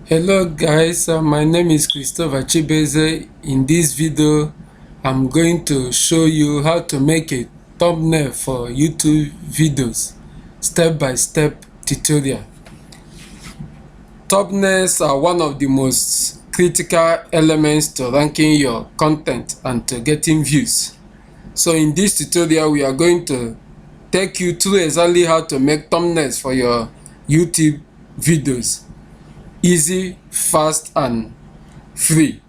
Hello guys, my name is Christopher Chibeze. In this video I'm going to show you how to make a thumbnail for YouTube videos, step-by-step tutorial. Thumbnails are one of the most critical elements to ranking your content and to getting views. So in this tutorial we are going to take you through exactly how to make thumbnails for your YouTube videos. Easy, fast, and free.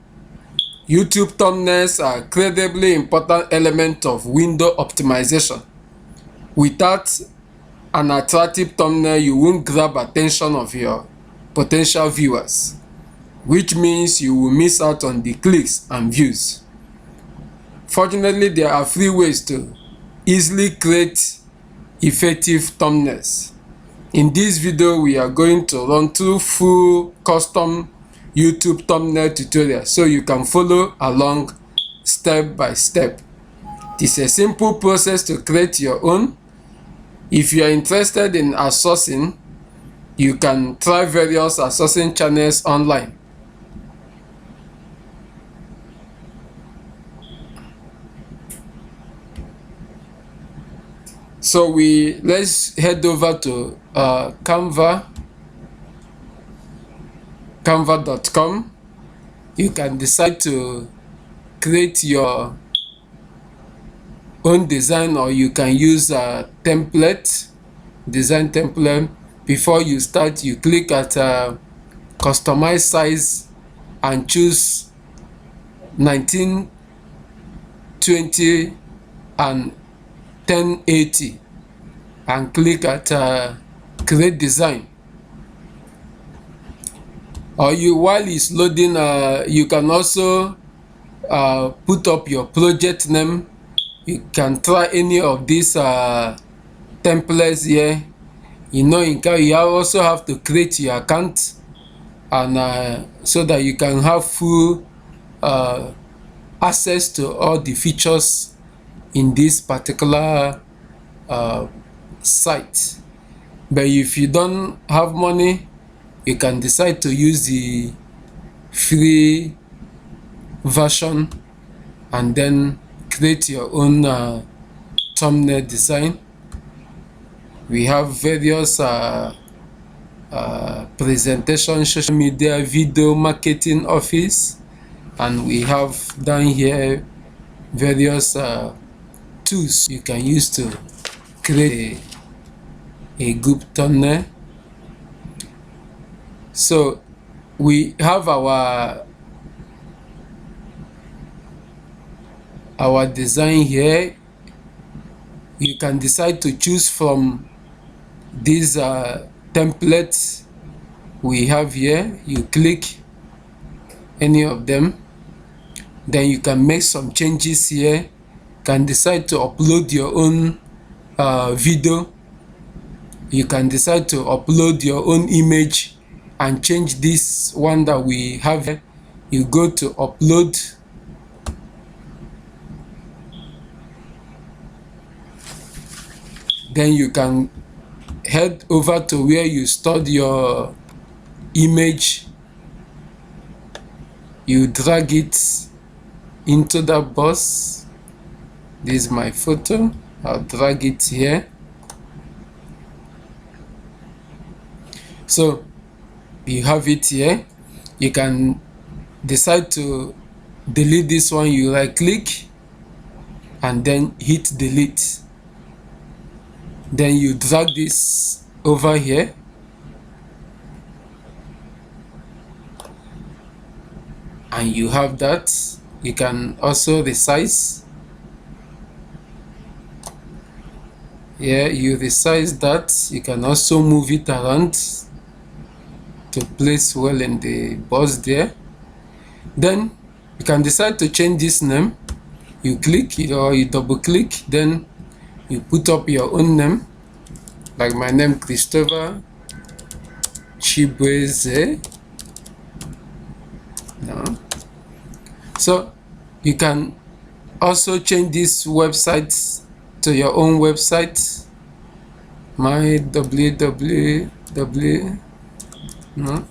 YouTube thumbnails are incredibly important element of window optimization. Without an attractive thumbnail, you won't grab attention of your potential viewers, which means you will miss out on the clicks and views. Fortunately, there are free ways to easily create effective thumbnails. In this video, we are going to run through full custom YouTube thumbnail tutorial so you can follow along step by step. It is a simple process to create your own. If you are interested in outsourcing, you can try various outsourcing channels online. So let's head over to canva.com. You can decide to create your own design, or you can use a design template. Before you start, you click at customize size and choose 1920 and 1080 and click at create design. Or while it's loading, you can also put up your project name. You can try any of these templates here. You also have to create your account, and so that you can have full access to all the features in this particular site. But if you don't have money, you can decide to use the free version and then create your own thumbnail design. We have various presentation, social media, video marketing office, and we have down here various tools you can use to create a good thumbnail. So we have our design here. You can decide to choose from these templates we have here. You click any of them, then you can make some changes here. Can decide to upload your own video. You can decide to upload your own image and change this one that we have here. You go to upload, then you can head over to where you stored your image. You drag it into that box. This is my photo. I'll drag it here. So you have it here. You can decide to delete this one. You right click and then hit delete. Then you drag this over here. And you have that. You can also resize. Yeah, you resize that. You can also move it around to place well in the box there. Then you can decide to change this name. You click it or you double click, then you put up your own name, like my name, Christopher Chibeze. No. So you can also change this website to your own website. My www. No.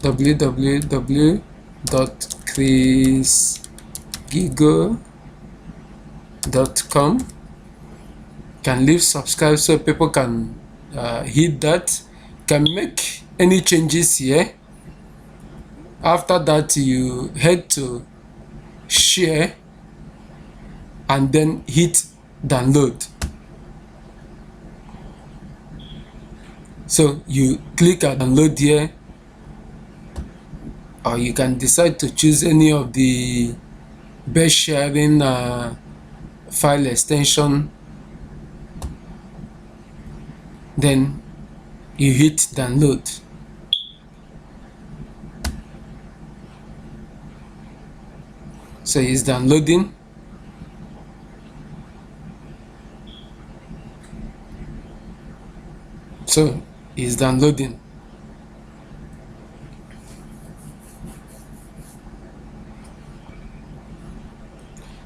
www.chrisgigo.com. Can leave subscribe so people can hit that, can make any changes here. After that, you head to share and then hit download. So you click at download here, or you can decide to choose any of the best sharing file extension. Then you hit download. So it's downloading. So it's downloading.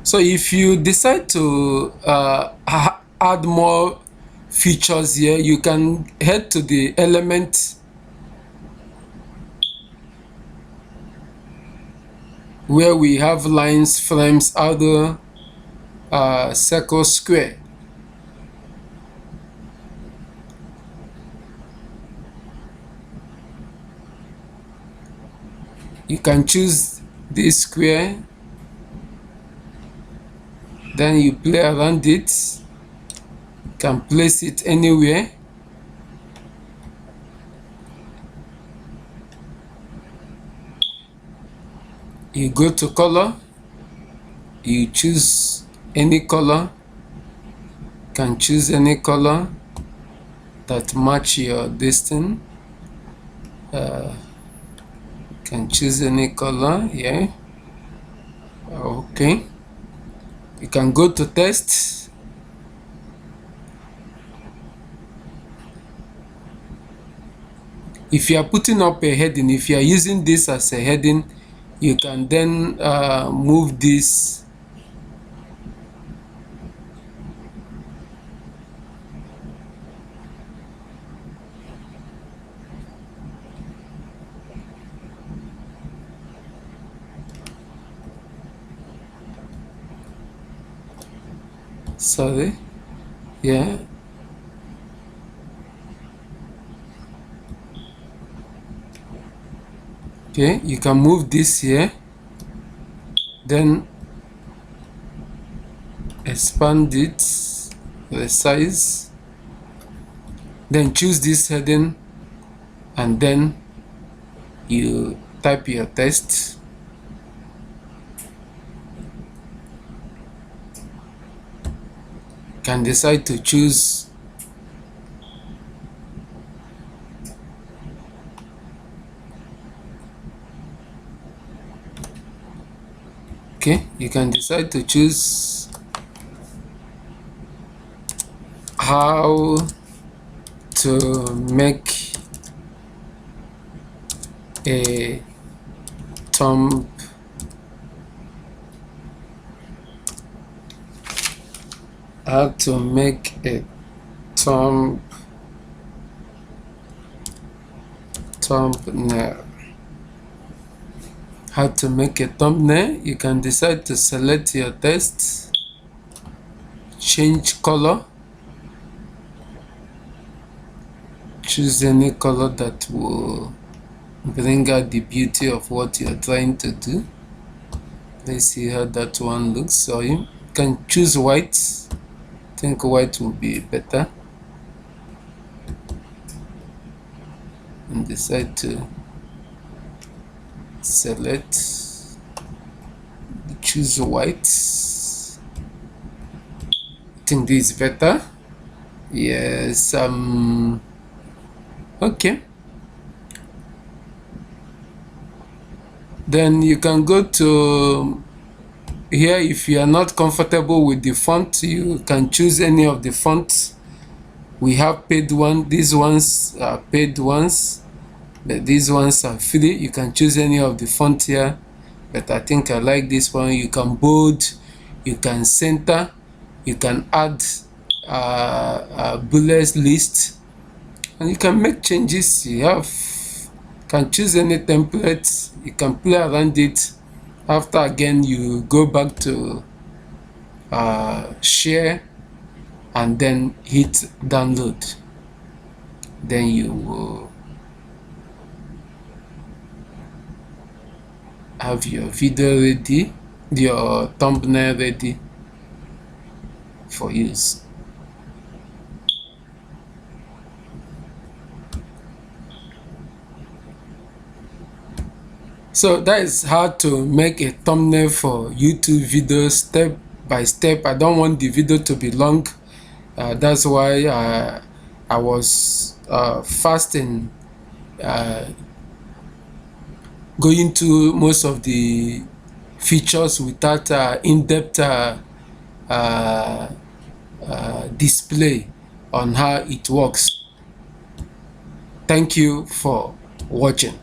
So if you decide to add more features here, you can head to the element where we have lines, frames, other circle, square. You can choose this square, then you play around it, can place it anywhere. You go to color, you choose any color, can choose any color that match your distance. Can choose any color, yeah. Okay, you can go to text. If you are putting up a heading, if you are using this as a heading, you can then move this sorry, yeah. Okay, you can move this here, then expand it, the size, then choose this heading, and then you type your text. Can decide to choose you can decide to choose how to make a thumb thumbnail. How to make a thumbnail. You can decide to select your text, change color, choose any color that will bring out the beauty of what you're trying to do. Let's see how that one looks. So you can choose white. I think white will be better, and decide to select, choose white. I think this is better. Yes. Okay, then you can go to here. If you are not comfortable with the font, you can choose any of the fonts. We have paid one. These ones are paid ones, but these ones are free. You can choose any of the font here, but I think I like this one. You can bold, you can center, you can add a bullet list, and you can make changes. You have can choose any template, you can play around it. After again you go back to share and then hit download. Then you will have your video ready, your thumbnail ready for use. So that is how to make a thumbnail for YouTube video step by step. I don't want the video to be long. That's why I was fast in going to most of the features without in-depth display on how it works. Thank you for watching.